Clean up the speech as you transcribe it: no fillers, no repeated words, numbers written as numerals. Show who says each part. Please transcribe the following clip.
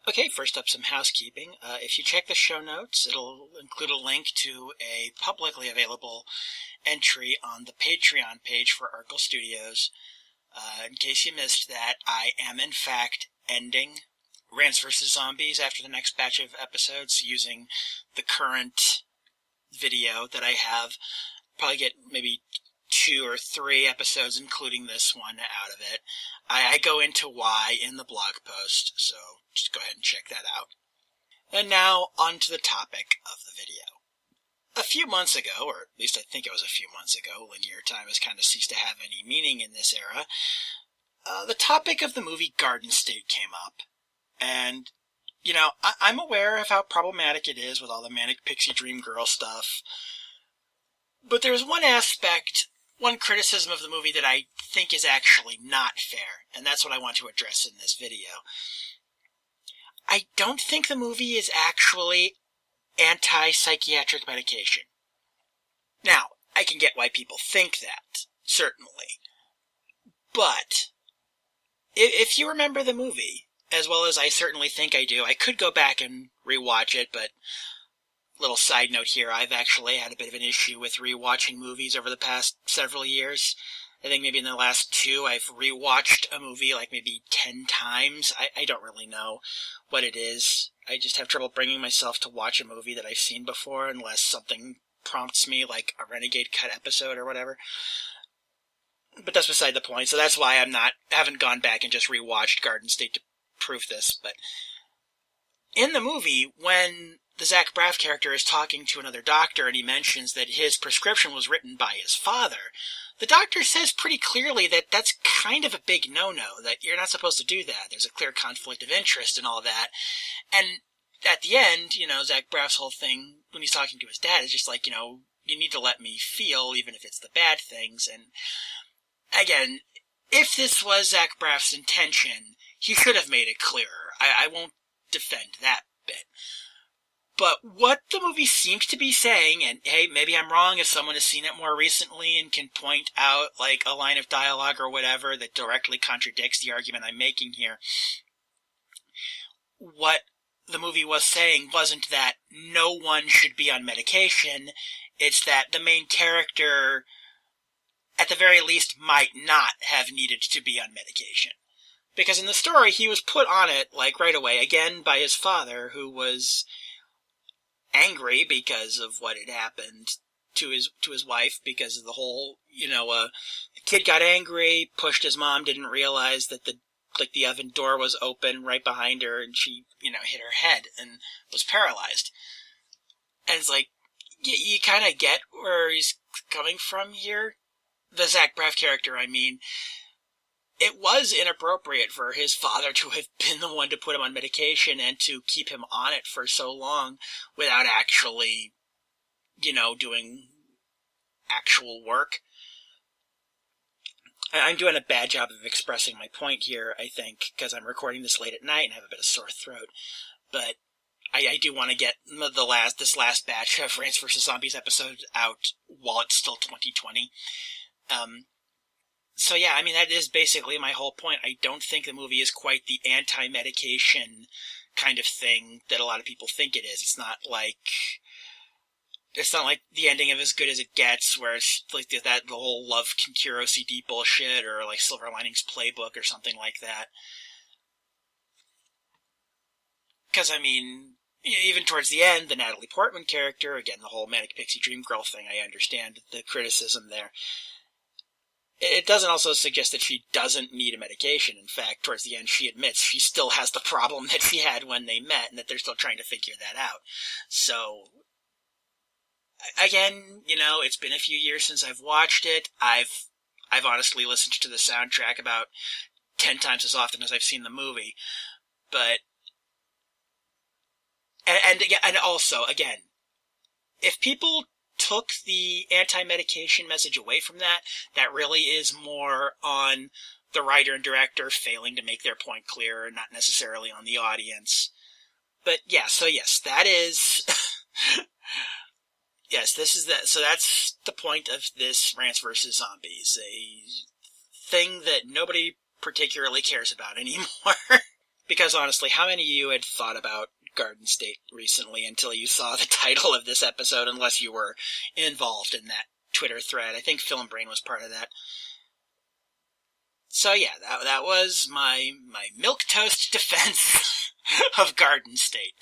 Speaker 1: Okay, first up, some housekeeping. If you check the show notes, it'll include a link to a publicly available entry on the Patreon page for Arkle Studios. In case you missed that, I am in fact ending Rants vs. Zombies after the next batch of episodes using the current video that I have. Probably get maybe 2 or 3 episodes, including this one, out of it. I go into why in the blog post, so just go ahead and check that out. And now, on to the topic of the video. A few months ago, or at least I think it was a few months ago, linear time has kind of ceased to have any meaning in this era, the topic of the movie Garden State came up. And, you know, I'm aware of how problematic it is with all the Manic Pixie Dream Girl stuff. But there's one aspect, one criticism of the movie that I think is actually not fair, and that's what I want to address in this video. I don't think the movie is actually anti-psychiatric medication. Now, I can get why people think that, certainly. But, if you remember the movie, as well as I certainly think I do, I could go back and rewatch it, but little side note here, I've actually had a bit of an issue with rewatching movies over the past several years. I think maybe in the last 2, I've rewatched a movie like maybe 10 times. I don't really know what it is. I just have trouble bringing myself to watch a movie that I've seen before unless something prompts me, like a Renegade Cut episode or whatever. But that's beside the point, so that's why haven't gone back and just rewatched Garden State to prove this. But in the movie, when the Zach Braff character is talking to another doctor and he mentions that his prescription was written by his father, the doctor says pretty clearly that that's kind of a big no-no, that you're not supposed to do that. There's a clear conflict of interest and all that. And at the end, you know, Zach Braff's whole thing when he's talking to his dad is just like, you know, you need to let me feel even if it's the bad things. And again, if this was Zach Braff's intention, he should have made it clearer. I won't defend that bit. But what the movie seems to be saying, and hey, maybe I'm wrong if someone has seen it more recently and can point out like a line of dialogue or whatever that directly contradicts the argument I'm making here. What the movie was saying wasn't that no one should be on medication, it's that the main character, at the very least, might not have needed to be on medication. Because in the story, he was put on it, like, right away, again, by his father, who was angry because of what had happened to his wife, because of the whole, you know, the kid got angry, pushed his mom, didn't realize that the oven door was open right behind her, and she, you know, hit her head and was paralyzed. And it's like, you kind of get where he's coming from here. The Zach Braff character, I mean. It was inappropriate for his father to have been the one to put him on medication and to keep him on it for so long without actually, you know, doing actual work. I'm doing a bad job of expressing my point here, I think, because I'm recording this late at night and have a bit of sore throat. But I do want to get this last batch of Rants vs. Zombies episodes out while it's still 2020. So yeah, I mean, that is basically my whole point. I don't think the movie is quite the anti-medication kind of thing that a lot of people think it is. It's not like the ending of As Good as It Gets, where it's like the whole love can cure OCD bullshit, or like Silver Linings Playbook or something like that. Because, I mean, even towards the end, the Natalie Portman character, again, the whole Manic Pixie Dream Girl thing, I understand the criticism there. It doesn't also suggest that she doesn't need a medication. In fact, towards the end, she admits she still has the problem that she had when they met, and that they're still trying to figure that out. So, again, you know, it's been a few years since I've watched it. I've honestly listened to the soundtrack about 10 times as often as I've seen the movie. But, and also, again, if people took the anti-medication message away from that, that really is more on the writer and director failing to make their point clear, not necessarily on the audience. But yeah, so yes, that is yes, so that's the point of this Rants vs. Zombies, a thing that nobody particularly cares about anymore. Because honestly, how many of you had thought about Garden State recently until you saw the title of this episode, unless you were involved in that Twitter thread? I think Film Brain was part of that. So yeah, that was my milquetoast defense of Garden State.